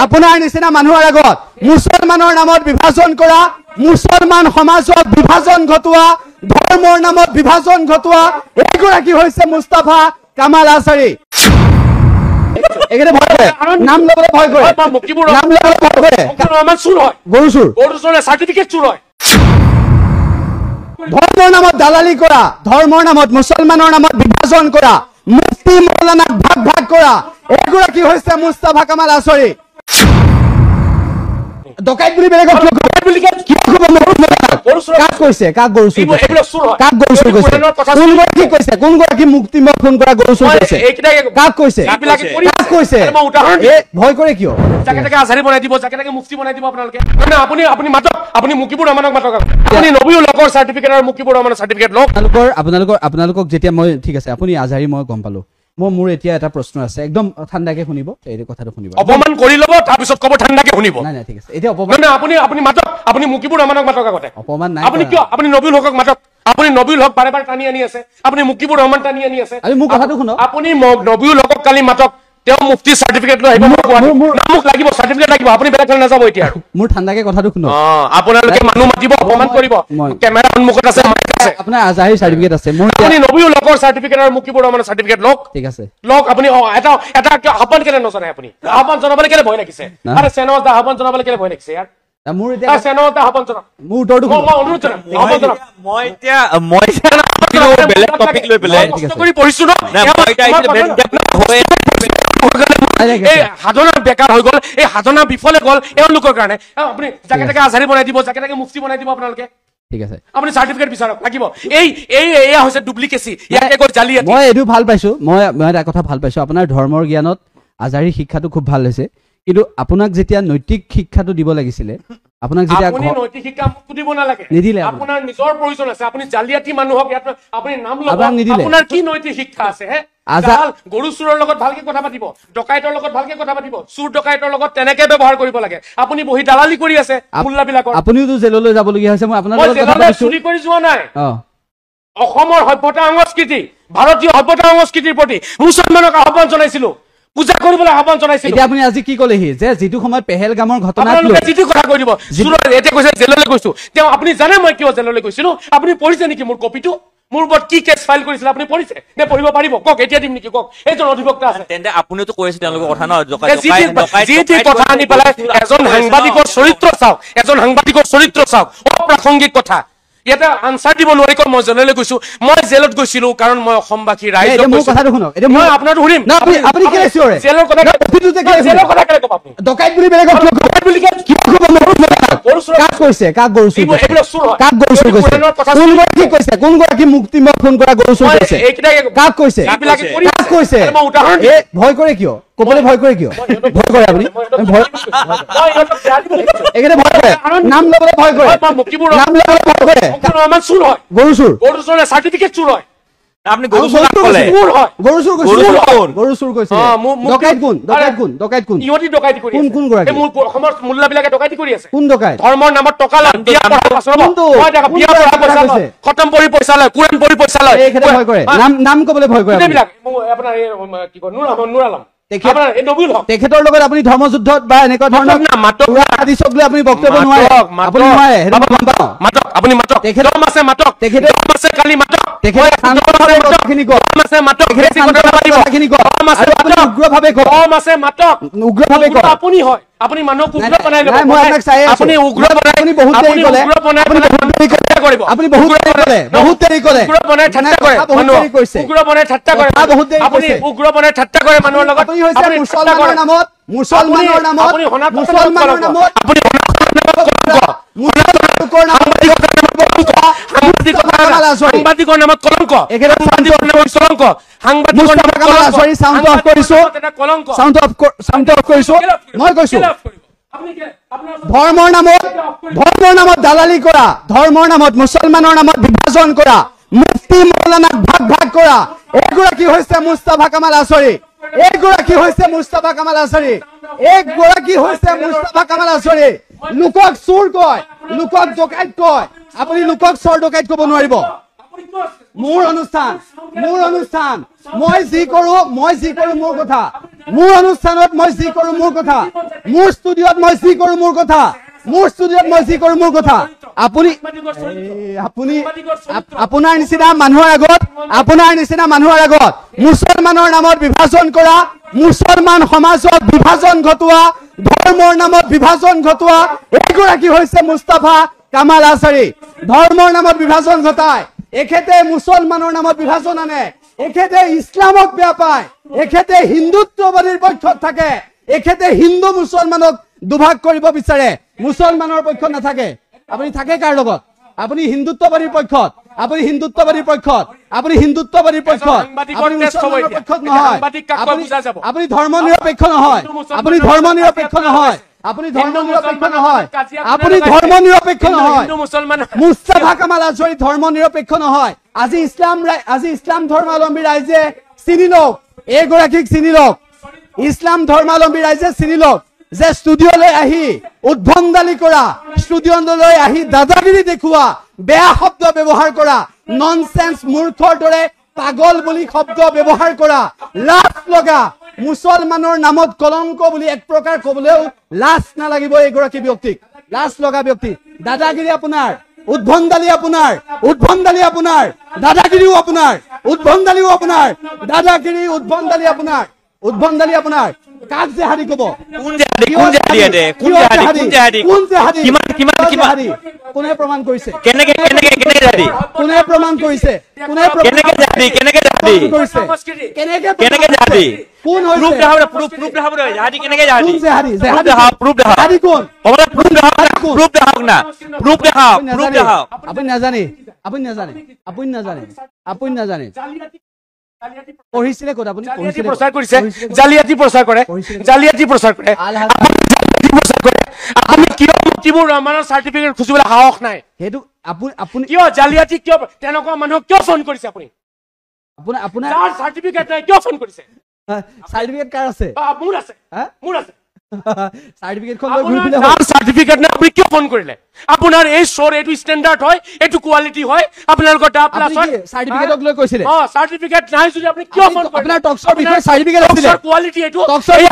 আপোনাৰ নিচিনা মানুহৰ আগত মুছলমানৰ নামত বিভাজন কৰা, মুছলমান সমাজত বিভাজন ঘটোৱা, ধৰ্মৰ নামত বিভাজন ঘটোৱা এগৰাকী হৈছে মুস্তাফা কামাল আছাৰী। এখানে ভয় করে নাম লবলে ভয় করে নাম লবলে ভয় করে আমার চুর হয় গরু চুরের সার্টিফিকেট চুর হয়। ধর্মের নামত দালালি করা, ধর্মের নামত মুসলমানের নামত বিভাজন করা, মুফতি মৌলানাক ভাগ ভাগ করা এগৰাকী হৈছে মুস্তাফা কামাল আছাৰী। ডকাইত বুলি বেলেগ কাক কৈছে? কাক গৰু চুৰ কাক গৰু চুৰ কৈছে? কোনগৰাকী কৈছে? কোনগৰাকী মুক্তি মোক ফোন কৰা গৰু চুৰ কৈছে? কাক কৈছে? কাক কৈছে? ভয় কৰে কিয়? যাকে তাকে আছাৰী বনাই দিব, যাকে তাকে মুফতি বনাই দিব আপোনালোকে। আপুনি মাতক, আপুনি মুকিবুৰ ৰহমানক মাতক, আপুনি নবীউল হকৰ চাৰ্টিফিকেট আৰু মুকিবুৰ ৰহমানৰ চাৰ্টিফিকেট লওক। আপোনালোকক যেতিয়া মই ঠিক আছে আপুনি আজহাৰী মই গম পালো, মোৰ এতিয়া এটা প্ৰশ্ন আছে, একদম ঠাণ্ডাকে শুনিব, এই কথাটো শুনিব। অপমান কৰি ল'ব তাৰপিছত ক'ব ঠাণ্ডাকে শুনিব। নাই নাই ঠিক আছে, এতিয়া অপমান আপুনি মাতক, আপুনি মুকিবুৰ ৰহমানক মাতক আগতে। অপমান নাই আপুনি কিয়? আপুনি নবীউল হকক মাতক। আপুনি নবীউল হক বাৰে বাৰে টানি আনি আছে, আপুনি মুকিবুৰ ৰহমান টানি আনি আছে। মোৰ কথাটো শুনক, আপুনি নবীউল হকক কালি মাতক, তেওঁ মুফতি চাৰ্টিফিকেট লৈ আহিব, মোক লাগিব চাৰ্টিফিকেট লাগিব, আপুনি বেলেগ ফালে নাযাব এতিয়া। মোৰ ঠাণ্ডাকে কথাটো শুনক, আপোনালোকে মানুহ মাতিব, অপমান কৰিব, কেমেৰা সন্মুখত আছে, আপোনাৰ আজহাৰী চাৰ্টিফিকেট আছে, আপুনি নবীউল হকৰ চাৰ্টিফিকেট আৰু মুকিবুৰ ৰহমানৰ চাৰ্টিফিকেট লওক। ঠিক আছে লওক। আপুনি এটা আহ্বান কেলে নজনায়? আপুনি আহ্বান জনাবলৈ কেলে ভয় লাগিছে? আৰে চেনজ দা আহ্বান জনাবলৈ কেলে ভয় লাগিছে ইয়াৰ? মোৰ এতিয়া চেনজ দা আহ্বান জনাওক। মোৰ উত্তৰটো অনুৰোধ জনাওক, আহ্বান জনাওক। মই বেলেগ টপিক লৈ পেলাই কষ্ট কৰি পঢ়িছো ন, এই সাধনা বেকাৰ হৈ গ'ল, এই সাধনা বিফলে গ'ল এওঁলোকৰ কাৰণে। আপুনি যাকে তাকে আজহাৰী বনাই দিব, যাকে তাকে মুফতি বনাই দিব আপোনালোকে। ঠিক আছে আপুনি চাৰ্টিফিকেট বিচাৰক, লাগিব। এয়া হৈছে ডুপ্লিকেচি, ইয়াকে কৈ জালিয়াতি। মই এইটো ভাল পাইছো, মই এটা কথা ভাল পাইছো, আপোনাৰ ধৰ্মৰ জ্ঞানত আজহাৰী শিক্ষাটো খুব ভাল হৈছে, কিন্তু আপোনাক যেতিয়া নৈতিক শিক্ষাটো দিব লাগিছিলে, আপোনাক যেতিয়া আপুনি নৈতিক শিক্ষা মোক দিব নালাগে, নিদিলে। আপোনাৰ নিজৰ প্ৰয়োজন আছে, আপুনি জালিয়াতি মানুহক ইয়াত আপুনি নাম ল'ব, নিদিলে। আপোনাৰ কি নৈতিক শিক্ষা আছে? হে গৰু চোৰৰ লগত ভালকে কথা পাতিব, ডকাইতৰ লগত ভালকে কথা পাতিব, চোৰ ডকাইতৰ লগত তেনেকে ব্যৱহাৰ কৰিব লাগে। আপুনি বহি দালালি কৰি আছে মুল্লাবিলাকৰ। আপুনিওতো জেললৈ যাবলগীয়া হৈছে, মই আপোনাৰ লগত কথা পাতিছো। চুৰি কৰি যোৱা নাই। অসমৰ সভ্যতা সংস্কৃতি, ভাৰতীয় সভ্যতা সংস্কৃতিৰ প্ৰতি মুছলমানক আহ্বান জনাইছিলো, পূজা কৰিবলৈ আহ্বান জনাইছিল। এতিয়া আপুনি আজি কি ক'লেহি যে যিটো সময়ত পেহেলগামৰ ঘটনা যিটো কথা কৈ দিব, এতিয়া কৈছে জেললৈ গৈছো। তেওঁ আপুনি জানে মই কিয় জেললৈ গৈছিলো? আপুনি পঢ়িছে নেকি মোৰ কপিটো? মোৰ ওপৰত কি কেছ ফাইল কৰিছিল আপুনি পঢ়িছে নে? পঢ়িব পাৰিব? কওক, এতিয়া দিম নেকি? কওক। এইজন অধিবক্তা আছে, তেন্তে আপুনিতো কৈ আছে তেওঁলোকৰ কথা ন, যি কথা আনি পেলাই এজন সাংবাদিকৰ চৰিত্ৰ চাওক, এজন সাংবাদিকৰ চৰিত্ৰ চাওক, অপ্ৰাসংগিক কথা ইয়াতে আনসাৰ দিব নোৱাৰি। মই জেললৈ গৈছো, মই জেলত গৈছিলো কাৰণ মই অসমবাসী ৰাইজক মোৰ কথাটো শুনক, এতিয়া মই আপোনাৰটো শুনিম। আপুনি কি আছে ওৰে জেলৰ কথা কেলে ক'ব? আপুনি ডকাইত বুলি বেলেগ কথা বুলি কি ক'ব? কাক কৈছে? কাক গৰু চুৰ কৈছে? কাক গৰু চুৰ কৈছে? কোনগৰাকী কৈছে? কোনগৰাকী মুক্তি মোক ফোন কৰা গৰু চুৰ কৈছে? কাক কৈছে? কাক কৈছে? ভয় কৰে কিয়? ক'বলৈ ভয় কৰে কিয়? ভয় কৰে আপুনি? এখানে ভয় কৰে নাম ল'বলে ভয় কৰে, নাম ল'বলে ভয় কৰে। চুৰ হয়, গৰু চুৰ, গৰু চুৰৰ চাৰ্টিফিকেট চুৰ হয়। আপনি গৰু চুৰ ক'লে? গৰু চুৰ কৈছে, গৰু চুৰ কৈছে। ডকাইত কোন? ডকাইত কোন? ডকাইত কোন? ইহঁতি ডকাইতি কৰি আছে। কোন গৰাকী? অসমৰ মুল্লাবিলাকে ডকাইতি কৰি আছে। কোন ডকাইত? ধৰ্মৰ নামত টকা লয়, বিয়া পঢ়া পইচা লয়, খতম কৰি পইচা লয়, কুৰান পঢ়ি পইচা লয়। এই ক্ষেত্ৰত ভয় কৰে, নাম ক'বলৈ ভয় কৰে। এইবিলাক আপোনাৰ কি কয় নুৰ আলম, তেখেতৰ লগত আপুনি ধৰ্মযুদ্ধত বা এনেকুৱা ধৰণৰ হাদিছক লৈ আপুনি বক্তব্য নোৱাৰে, আপুনি নোৱাৰে। মাতক, আপুনি মাতক, তেখেতৰ আছে মাতক, তেখেতৰ আছে কালি মাতক, তেখেতে কথাখিনি কওক, আছে মাতক, কথাখিনি কওক, আপুনি উগ্ৰভাৱে কওক, আছে মাতক, উগ্ৰভাৱে কওক। আপুনি হয়, আপুনি মানুহক উগ্ৰ বনাই ল'ব। মই আপোনাক চাই আছো, আপুনি উগ্ৰ বনাই, আপুনি বহুত দেৰি ক'লে, আপুনি বহুত দেৰি কৰিব, আপুনি বহুত দেৰি ক'লে, বহুত দেৰি ক'লে, উগ্ৰ বনাই ঠাট্টা কৰে, মানুহ উগ্ৰ বনাই ঠাট্টা কৰে, বহুত দেৰি আপুনি উগ্ৰ বনাই ঠাট্টা কৰে মানুহৰ লগত। আপুনি হৈছে মুছলমানৰ নামত, মুছলমানৰ নামত, মুছলমানৰ নামত, আপুনি সাংবাদিকৰ নামত কলংক, সাংবাদিকৰ নামত কলংক, সাংবাদিকৰ নামত কলংক, সাউণ্ড অফ কৰিছো। মই কৈছো ধৰ্মৰ নামত দালালি কৰা, ধৰ্মৰ নামত মুছলমানৰ নামত বিভাজন কৰা, মুফতি মৌলানাক ভাগ ভাগ কৰা এগৰাকী হৈছে মুস্তাফা কামাল আছাৰী। এগৰাকী হৈছে মুস্তাফা কামাল আছাৰী, এগৰাকী হৈছে মুস্তাফা কামাল আছাৰী। লোকক চোৰ কয়, লোকক ডকাইত কয়, আপুনি লোকক চোৰ ডকাইত ক'ব নোৱাৰিব। মোৰ অনুষ্ঠান, মই যি কৰো মোৰ কথা। মোৰ অনুষ্ঠানত মই যি কৰো মোৰ কথা, মোৰ ষ্টুডিঅ'ত মই যি কৰো মোৰ কথা, মোৰ ষ্টুডিঅ'ত মই যি কৰো মোৰ কথা। আপুনি আপোনাৰ নিচিনা মানুহৰ আগত মুছলমানৰ নামত বিভাজন কৰা, মুছলমান সমাজত বিভাজন ঘটোৱা, ধৰ্মৰ নামত বিভাজন ঘটোৱা এইগৰাকী হৈছে মুস্তাফা কামাল আছাৰী। ধৰ্মৰ নামত বিভাজন ঘটায়, এখেতে মুছলমানৰ নামত বিভাজন আনে, এখেতে ইছলামক বেয়া পায়, এখেতে হিন্দুত্ববাদীৰ পক্ষত থাকে, এখেতে হিন্দু মুছলমানক দুভাগ কৰিব বিচাৰে, মুছলমানৰ পক্ষত নাথাকে। আপুনি থাকে কাৰ লগত? আপুনি হিন্দুত্ববাদীৰ পক্ষত, আপুনি হিন্দুত্ববাদীৰ পক্ষত, আপুনি হিন্দুত্ববাদীৰ পক্ষত, আপুনি মুছলমানৰ পক্ষত নহয়, আপুনি ধৰ্ম নিৰপেক্ষ নহয়, আপুনি ধৰ্ম নিৰপেক্ষ নহয়, আপুনি ধৰ্ম নিৰপেক্ষ নহয়, আপুনি ধৰ্ম নিৰপেক্ষ নহয়। মুস্তাফা কামাল আছাৰী ধৰ্ম নিৰপেক্ষ নহয়। আজি ইছলাম ধৰ্মাৱলম্বী ৰাইজে চিনি লওক, এইগৰাকীক চিনি লওক, ইছলাম ধৰ্মাৱলম্বী ৰাইজে চিনি লওক যে ষ্টুডিঅ'লৈ আহি উদ্ভণ্ডালি কৰা, ষ্টুডিঅ'লৈ আহি দাদাগিৰি দেখুওৱা, বেয়া শব্দ ব্যৱহাৰ কৰা, ননচেন্স মূৰ্খৰ দৰে পাগল বুলি শব্দ ব্যৱহাৰ কৰা, লাজ লগা, মুছলমানৰ নামত কলংক বুলি এক প্ৰকাৰ কবলৈও লাজ নালাগিব এইগৰাকী ব্যক্তিক, লাজ লগা ব্যক্তি। দাদাগিৰি আপোনাৰ, উদ্ভণ্ডালি আপোনাৰ, উদ্ভণ্ডালি আপোনাৰ, দাদাগিৰিও আপোনাৰ, উদ্ভণ্ডালিও আপোনাৰ, দাদাগিৰি উদ্ভণ্ডালি আপোনাৰ, উদ্ভণ্ডালি আপোনাৰ। কাক জেহাদী কব? কোনে প্ৰমাণ কৰিছে? কোনে প্ৰমাণ কৰিছে? আপুনি নাজানে পঢ়িছিলে ক'ত? আপুনি প্ৰচাৰ কৰিছে, জালিয়াতি প্ৰচাৰ কৰে, জালিয়াতি প্ৰচাৰ কৰে। আপুনি কিয় মুজিবুৰ ৰহমানৰ চাৰ্টিফিকেট খুজিবলৈ সাহস নাই? সেইটো আপুনি কিয় জালিয়াতি, কিয় তেনেকুৱা মানুহক কিয় ফোন কৰিছে? আপুনি আপোনাৰ চাৰ্টিফিকেট নাই কিয় ফোন কৰিছে? চাৰ্টিফিকেট কাৰ আছে? মোৰ আছে, মোৰ আছে। চাৰ্টিফিকেটখন চাৰ্টিফিকেট নাই, আপুনি কিয় ফোন কৰিলে? আপোনাৰ এই শ্বৰ এইটো ষ্টেণ্ডাৰ্ড হয়, এইটো কোৱালিটি হয়, আপোনালোকৰ চাৰ্টিফিকেটক লৈ কৈছিলে। চাৰ্টিফিকেট নাই যদি আপুনি কিয় ফোন কৰিলে? আপোনাৰ টকছৰ বিষয়ে চাৰ্টিফিকেট আছিলে, কোৱালিটি এইটো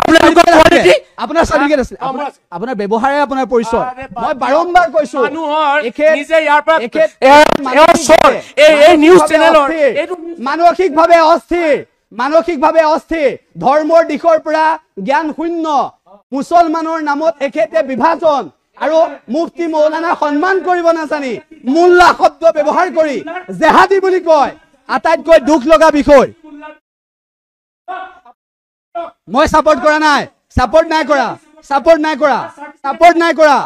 আপোনালোকৰ কোৱালিটি, আপোনাৰ চাৰ্টিফিকেট আছে, আপোনাৰ ব্যৱহাৰে আপোনাৰ পৰিচয়। মই বাৰম্বাৰ কৈছো মানুহৰ এখেত নিজে ইয়াৰ পৰা এই নিউজ চেনেলৰ মানসিকভাৱে অস্থিৰ, ধৰ্মৰ দিশৰ পৰা জ্ঞান শূন্য, মুছলমানৰ নামত এখেতে বিভাজন আৰু মুফতি মৌলানা সন্মান কৰিব নাজানি মোল্লা শব্দ ব্যৱহাৰ কৰি জেহাদী বুলি কয়। আটাইতকৈ দুখ লগা বিষয়। মই ছাপৰ্ট কৰা নাই, ছাপৰ্ট নাই কৰা, ছাপৰ্ট নাই কৰা, ছাপৰ্ট নাই কৰা।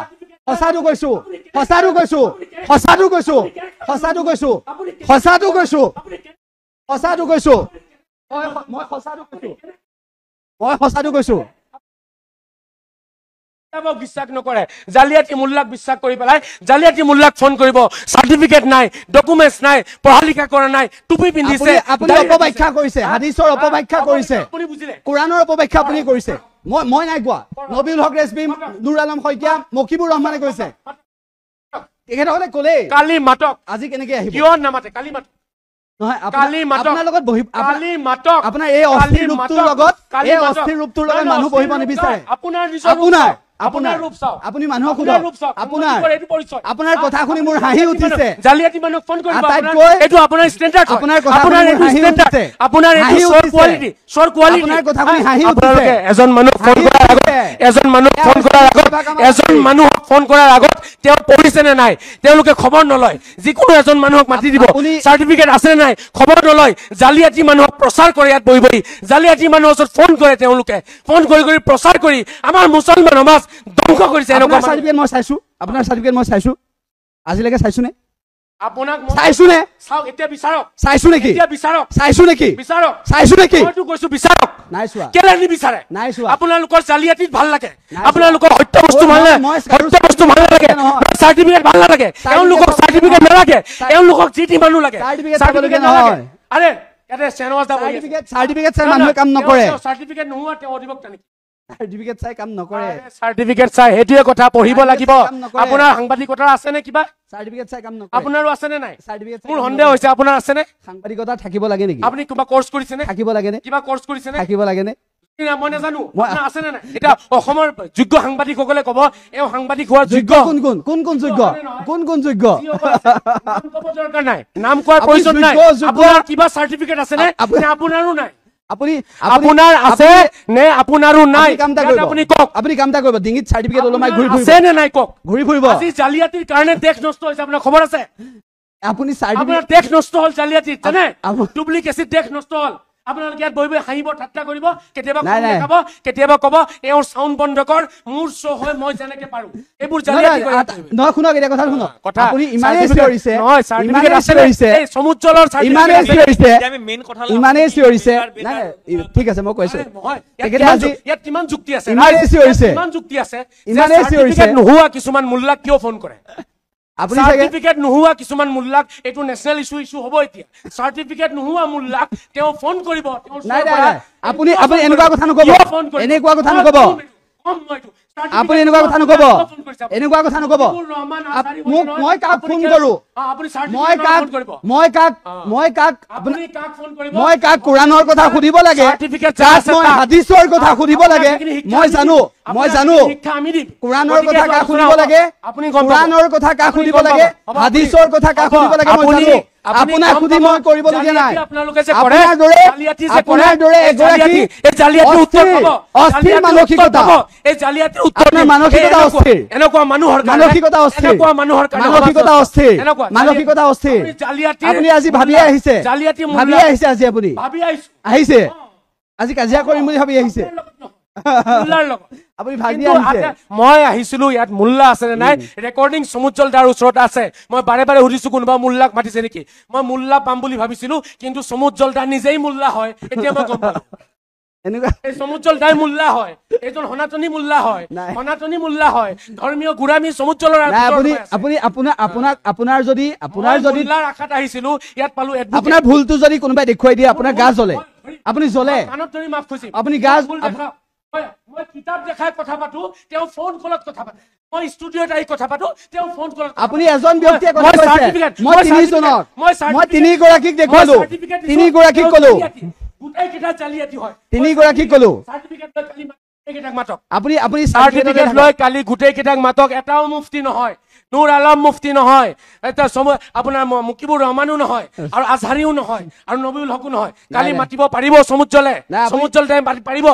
সঁচাটো কৈছো, সঁচাটো কৈছো, সঁচাটো কৈছো, সঁচাটো কৈছো, সঁচাটো কৈছো, সঁচাটো কৈছো, মই সঁচাটো কৈছো, মই সঁচাটো কৈছো। বিশ্বাস নকৰে, জালিয়াতি মোল্লাক বিশ্বাস কৰি পেলাই জালিয়াতি মোল্লাক ফোন কৰিব। চাৰ্টিফিকেট নাই, ডকুমেণ্টছ নাই, পঢ়া লিখা কৰা নাই, টুপি পিন্ধিছে। আপুনি অপব্যাখ্যা কৰিছে, হাদিছৰ অপব্যাখ্যা কৰিছে, কোৰাণৰ অপব্যাখ্যা আপুনি কৰিছে। মই নাই কোৱা, নবীউল হক ৰেজবি, নুৰ আলম শইকীয়া, মকিবুৰ ৰহমানে কৈছে। তেখেতসকলে ক'লে কালি মাতক, আজি কেনেকে আহিব? কিয় নামাতে? কালি মাতক, নহয় কালি মাতক, আপোনাৰ লগত বহি, কালি মাতক। আপোনাৰ এই অস্থিৰ ৰূপটোৰ লগত, এই অস্থিৰ ৰূপটোৰ লগত মানুহ বহিব নিবিচাৰে। আপোনাৰ ৰূপ চাওক, আপুনি মানুহক সোধক, আপোনাৰ কথা শুনি মোৰ হাঁহি উঠিছে। জালিয়াতি মানুহক ফোন কৰিব, এইটো আপোনাৰ ষ্টেণ্ডাৰ্ড, আপোনাৰ কথা শুনি মোৰ হাঁহি উঠিছে, আপোনাৰ কোৱালিটি, শ্বৰ কোৱালিটি। আপোনাৰ কথা শুনি হাঁহি উঠিছে। এজন মানুহ ফোন কৰাৰ আগত, এজন মানুহ ফোন কৰাৰ আগত, এজন মানুহক ফোন কৰাৰ আগত তেওঁ পঢ়িছে নে নাই তেওঁলোকে খবৰ নলয়। যিকোনো এজন মানুহক মাতি দিব, চাৰ্টিফিকেট আছে নে নাই খবৰ নলয়। জালিয়াতি মানুহক প্ৰচাৰ কৰে, ইয়াত বহি বহি জালিয়াতি মানুহৰ ওচৰত ফোন কৰে, তেওঁলোকে ফোন কৰি কৰি প্ৰচাৰ কৰি আমাৰ মুছলমান সমাজ ধ্বংস কৰিছে। আপোনাৰ চাৰ্টিফিকেট মই চাইছো, আপোনাৰ চাৰ্টিফিকেট মই চাইছো, আজিলৈকে চাইছো নে? আপোনাক চাইছো নে? চাওক, এতিয়া বিচাৰক। চাইছো নেকি? এতিয়া বিচাৰক। চাইছো নেকি? বিচাৰক। চাইছো নেকি? মইতো কৈছো বিচাৰক। নাই চোৱা। কেলে নিবিচাৰে? নাই চোৱা। আপোনালোকৰ জালিয়াতিত ভাল লাগে, আপোনালোকৰ সত্য বস্তু ভাল লাগে, সত্য বস্তু ভাল লাগে, চাৰ্টিফিকেট ভাল নালাগে। তেওঁলোকক চাৰ্টিফিকেট নালাগে, তেওঁলোকক যি টি মানুহ লাগে। চাৰ্টিফিকেট নহয়। আৰে ইয়াতে চেনৱাজ দা বহি আছে। চাৰ্টিফিকেট চাই মানুহে কাম নকৰে। চাৰ্টিফিকেট নোহোৱা তেওঁ অধিবক্তা নেকি? চাৰ্টিফিকেট চাই কাম নকৰে। চাৰ্টিফিকেট চাই সেইটোৱে কথা, পঢ়িব লাগিব। আপোনাৰ সাংবাদিকতা আছে নে? কিবা চাৰ্টিফিকেট চাই কাম নকৰে। আপোনাৰো আছে নে নাই? চাৰ্টিফিকেট মোৰ সন্দেহ হৈছে, আপোনাৰ আছে নে? সাংবাদিকতা থাকিব লাগে নেকি? আপুনি কিবা কোৰ্চ কৰিছে নে? থাকিব লাগে নে? কিবা কোৰ্চ কৰিছে নে? থাকিব লাগে নে? মই নাজানো আছে নে নাই এতিয়া অসমৰ যোগ্য সাংবাদিকসকলে কব এই সাংবাদিক হোৱাৰ যোগ্য কোন যোগ্য নাম ক'ব দৰকাৰ নাই নাম কোৱাৰ প্ৰয়োজন নাই আপোনাৰ কিবা চাৰ্টিফিকেট আছে নে আপোনাৰো নাই আপোনাৰ আছে নে আপোনাৰো নাই আপুনি কওক আপুনি কাম এটা কৰিব ডিঙিত চাৰ্টিফিকেট ওলমাই ঘূৰি ফুৰিব আছে নে নাই কওক ঘূৰি ফুৰিব আজি জালিয়াতিৰ কাৰণে দেশ নষ্ট হৈছে আপোনাৰ খবৰ আছে আপুনি আপোনাৰ দেশ নষ্ট হ'ল জালিয়াতিত জানে ডুপ্লিকেচিত দেশ নষ্ট হ'ল আপোনালোকে ইয়াত বহি বহি হাঁহিব ঠাট্টা কৰিব কেতিয়াবা দেখাব কেতিয়াবা ক'ব এওঁৰ চাউণ্ড বন্ধ কৰ মোৰ শ্ব' হয় মই যেনেকে পাৰো এইবোৰ জালিয়াতি নহয় শুনক এতিয়া কথা শুনক কথা আপুনি ইমানেই চিঞৰিছে নহয় চাৰ্টিফিকেট আছে এই সমুজ্জ্বলৰ ইমানেই চিঞৰিছে আমি মেইন কথা ইমানেই চিঞৰিছে নাই ঠিক আছে মই কৈছো ইয়াত কিমান যুক্তি আছে ইমানেই চিঞৰিছে কিমান যুক্তি আছে ইমানেই চিঞৰিছে নোহোৱা কিছুমান মোল্লাক কিয় ফোন কৰে আপুনি চাৰ্টিফিকেট নোহোৱা কিছুমান মোল্লাক এইটো নেশ্যনেল ইছ্যু হ'ব এতিয়া চাৰ্টিফিকেট নোহোৱা মোল্লাক তেওঁ ফোন কৰিব নাই আপুনি এনেকুৱা কথা নকব এনেকুৱা কথা নকব আপুনি এনেকুৱা কথা নকব এনেকুৱা কথা নকব মোক মই কাক ফোন কৰো মই কাক কোৰাণৰ কথা সুধিব লাগে মই হাদিছৰ কথা সুধিব লাগে মই জানো কোৰাণৰ কথা কাক সুধিব লাগে কোৰাণৰ কথা কাক সুধিব লাগে হাদিছৰ কথা কাক সুধিব লাগে মই জানো আপোনাক সুধি মই কৰিবলগীয়া নাই আপোনাৰ দৰে এগৰাকী অস্থিৰ মানসিকতা এই জালিয়াতিৰ উত্তৰ মানসিকতা অস্থিৰ এনেকুৱা মানুহৰ মানসিকতা অস্থিৰ আপুনি আজি ভাবিয়ে আহিছে আজি আপুনি আহিছে আজি কাজিয়া কৰিম বুলি ভাবি আহিছে আপুনি ভাবি আহিছে মই আহিছিলো ইয়াত মোল্লা আছে নে নাই ৰেকৰ্ডিং সমুজ্জ্বল দাৰ ওচৰত আছে মই বাৰে বাৰে সুধিছো কোনোবা মোল্লাক মাতিছে নেকি মই মোল্লা পাম বুলি ভাবিছিলো কিন্তু সমুজ্জ্বল দা নিজেই মোল্লা হয় এতিয়া মই গম পালো এনেকুৱা এই সমুজ্জ্বল দাই মোল্লা হয় এইজন সনাতনী মোল্লা হয় ধৰ্মীয় গুৰামী সমুজ্জ্বলৰ আপোনাৰ যদি মোল্লাৰ আশাত আহিছিলো ইয়াত পালো আপোনাৰ ভুলটো যদি কোনোবাই দেখুৱাই দিয়ে আপোনাৰ গা জ্বলে আপুনি জ্বলে কাণত ধৰি মাফ খুজিম আপুনি গা মই কিতাপ দেখাই কথা পাতো তেওঁ ফোন কলত কথা পাতে মই ষ্টুডিঅ'ত আহি কথা পাতো তেওঁ ফোন কলত আপুনি এজন ব্যক্তিয়ে কথা কৈছে মই তিনিগৰাকীক দেখুৱালো তিনিগৰাকীক ক'লো গোটেইকেইটা জালিয়াতি হয় তিনিগৰাকীক ক'লো চাৰ্টিফিকেট লৈ কালি গোটেইকেইটাক মাতক আপুনি চাৰ্টিফিকেট লৈ কালি গোটেইকেইটাক মাতক এটাও মুফতি নহয় নুৰ আলম মুফতি নহয় এটা আপোনাৰ মুকিবুৰ ৰহমানো নহয় আৰু আজহাৰীও নহয় আৰু নবীউল হকো নহয় কালি মাতিব পাৰিব সমুজ্জ্বলে সমুজ্জ্বল টাইম পাৰিব